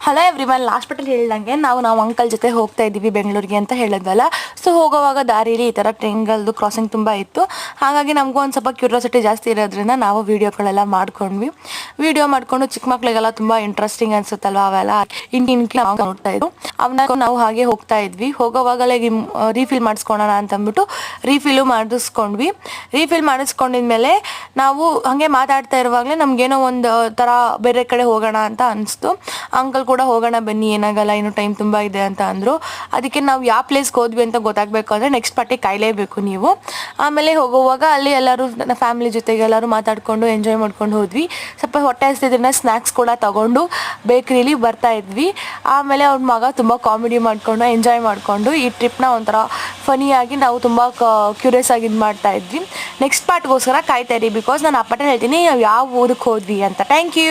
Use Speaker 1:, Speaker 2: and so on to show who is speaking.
Speaker 1: Hello everyone, last ಪಟ್ಟಲ್ಲಿ ಹೇಳ್ದಂಗೆ ನಾವು uncle ಜೊತೆ ಹೋಗ್ತಾ ಇದ್ದೀವಿ ಬೆಂಗಳೂರಿಗೆ ಅಂತ ಹೇಳಿದ್ವಲ್ಲ. ಸೊ ಹೋಗೋವಾಗ ದಾರಿಲಿ ಈ ಥರ ಟ್ರೈನ್ಗಳದ್ದು ಕ್ರಾಸಿಂಗ್ ತುಂಬ ಇತ್ತು. ಹಾಗಾಗಿ ನಮಗೂ ಒಂದು ಸ್ವಲ್ಪ ಕ್ಯೂರಿಯಾಸಿಟಿ ಜಾಸ್ತಿ ಇರೋದ್ರಿಂದ ನಾವು ವೀಡಿಯೋಗಳೆಲ್ಲ ಮಾಡ್ಕೊಂಡ್ವಿ. ವೀಡಿಯೋ ಮಾಡಿಕೊಂಡು ಚಿಕ್ಕ ಮಕ್ಳಿಗೆಲ್ಲ ತುಂಬ ಇಂಟ್ರೆಸ್ಟಿಂಗ್ ಅನ್ಸುತ್ತಲ್ವ ಅವೆಲ್ಲ ಇಂಟಿನ್ಕಿ ನೋಡ್ತಾ ಇದ್ರು. ಅವನ್ನ ನಾವು ಹಾಗೆ ಹೋಗ್ತಾ ಇದ್ವಿ. ಹೋಗೋವಾಗಲೇ ರೀಫಿಲ್ ಮಾಡಿಸ್ಕೊಳ್ಳೋಣ ಅಂತಂದ್ಬಿಟ್ಟು ರೀಫಿಲು ಮಾಡಿಸ್ಕೊಂಡ್ವಿ. ರೀಫಿಲ್ ಮಾಡಿಸ್ಕೊಂಡಿದ್ಮೇಲೆ ನಾವು ಹಾಗೆ ಮಾತಾಡ್ತಾ ಇರುವಾಗಲೇ ನಮಗೇನೋ ಒಂದು ಥರ ಬೇರೆ ಕಡೆ ಹೋಗೋಣ ಅಂತ ಅನಿಸ್ತು. ಅಂಕಲ್ ಕೂಡ ಹೋಗೋಣ ಬನ್ನಿ, ಏನಾಗಲ್ಲ, ಇನ್ನು ಟೈಮ್ ತುಂಬ ಇದೆ ಅಂತ ಅಂದರು. ಅದಕ್ಕೆ ನಾವು ಯಾವ ಪ್ಲೇಸ್ಗೆ ಹೋದ್ವಿ ಅಂತ ಗೊತ್ತಾಗಬೇಕು ಅಂದರೆ ನೆಕ್ಸ್ಟ್ ಪಾರ್ಟಿ ಕಾಯಲೇಬೇಕು ನೀವು. ಆಮೇಲೆ ಹೋಗುವಾಗ ಅಲ್ಲಿ ಎಲ್ಲರೂ ನನ್ನ ಫ್ಯಾಮಿಲಿ ಜೊತೆಗೆ ಎಲ್ಲರೂ ಮಾತಾಡಿಕೊಂಡು ಎಂಜಾಯ್ ಮಾಡ್ಕೊಂಡು ಹೋದ್ವಿ. ಸ್ವಲ್ಪ ಹೊಟ್ಟೆ ಹಸ್ತಿದ್ರಿಂದ ಸ್ನ್ಯಾಕ್ಸ್ ಕೂಡ ತಗೊಂಡು ಬೇಕ್ರಿಲಿ ಬರ್ತಾ ಇದ್ವಿ. ಆಮೇಲೆ ಅವ್ರ ಮಗ ತುಂಬ ಕಾಮಿಡಿ ಮಾಡಿಕೊಂಡು ಎಂಜಾಯ್ ಮಾಡಿಕೊಂಡು ಈ ಟ್ರಿಪ್ನ ಒಂಥರ ಫನಿಯಾಗಿ ನಾವು ತುಂಬ ಕ್ಯೂರಿಯಸ್ ಆಗಿ ಇದು ಮಾಡ್ತಾ ಇದ್ವಿ. ನೆಕ್ಸ್ಟ್ ಪಾರ್ಟ್ಗೋಸ್ಕರ ಕಾಯ್ತಾ ಇರಿ, ಬಿಕಾಸ್ ನಾನು ಆ ಪಾರ್ಟಲ್ಲಿ ಹೇಳ್ತೀನಿ ಯಾವ ಊರಿಗೆ ಹೋದ್ವಿ ಅಂತ. Thank you.